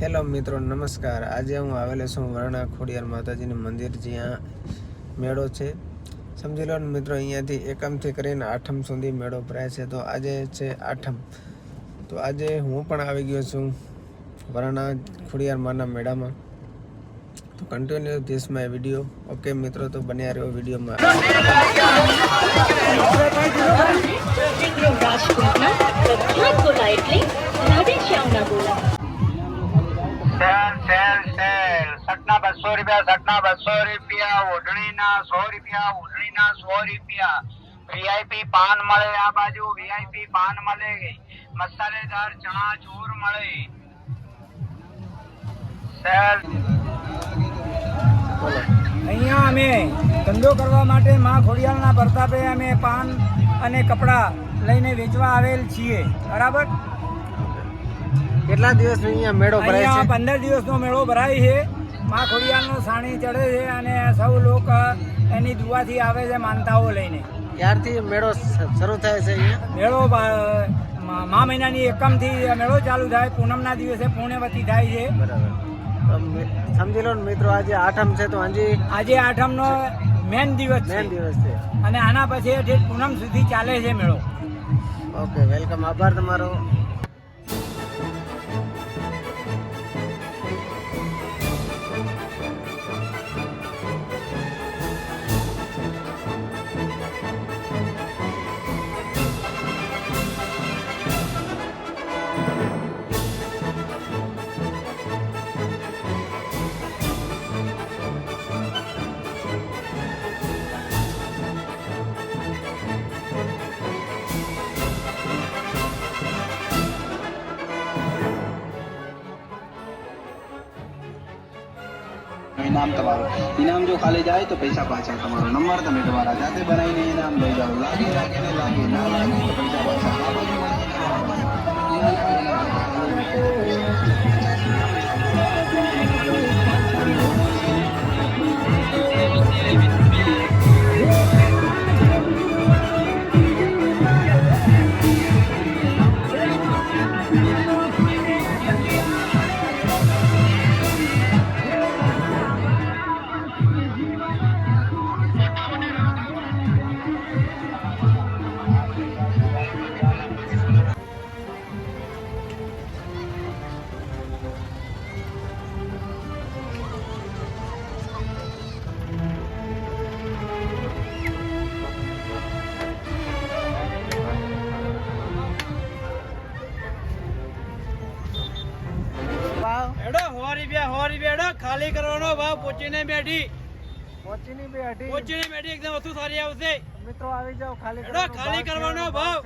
Hello મિત્રો, નમસ્કાર। આજે હું આવેલો છું વરણા ખોડિયાર માતાજીનું મંદિર, જ્યાં મેળો છે। સમજી લો ને મિત્રો, અહીંયાથી એકમથી કરીને આઠમ સુધી મેળો ભરાય છે। તો આજે છે આઠમ, તો આજે હું પણ આવી ગયો છું વરણા ખોડિયાર માના મેળામાં। તો continue this my video. Okay મિત્રો, તો બન્યા રહ્યો વિડીયોમાં। सटना 200 रुपया, सटना 200 रुपया, ओढ़नी ना 100 रुपया, ओढ़नी ना 100 रुपया। वीआईपी पान मळे आ बाजू, वीआईपी पान मळे, मसालेदार चना चूर मळे। सेल અહીંયા અમે ધંધો કરવા માટે માં ખોડિયારના પ્રતાપે અમે પાન અને કપડાં લઈને વેચવા આવેલ છીએ, બરાબર। કેટલા દિવસ અહીંયા મેળો ભરાય અહીંયા છે? 15 દિવસનો મેળો ભરાય છે। માં ખોડિયારનો સાણી ચડે છે અને સૌ લોક એની દુઆથી આવે છે માનતાઓ લઈને। ક્યારથી મેળો શરૂ થાય છે અહીંયા? મેળો મા મહિનાની એકમથી મેળો ચાલુ થાય, પૂનમના દિવસે પૂર્ણવતી થાય છે, બરાબર। સમજી લો ને મિત્રો, આજે આઠમ છે, તો આજે આઠમનો મેન દિવસ છે અને આના પછી ઠેઠ પૂનમ સુધી ચાલે છે મેળો। ઓકે, વેલકમ, આભાર તમારો। इनाम तमारो इनाम जो खाली जाए तो पैसा पाछा तमारो नंबर तमे तुम्हारा जाते बनाईने इनाम लई जाओ। लागे लागे ने लागे ना लागे तो पैसा पाछा आ बाजू ખાલી કરવાનો ભાવ પોચીને બેઠી પહોંચીની બે અઢી એકદમ વસ્તુ સારી આવશે મિત્રો, આવી જાઓ। ખાલી કરવાનો ભાવ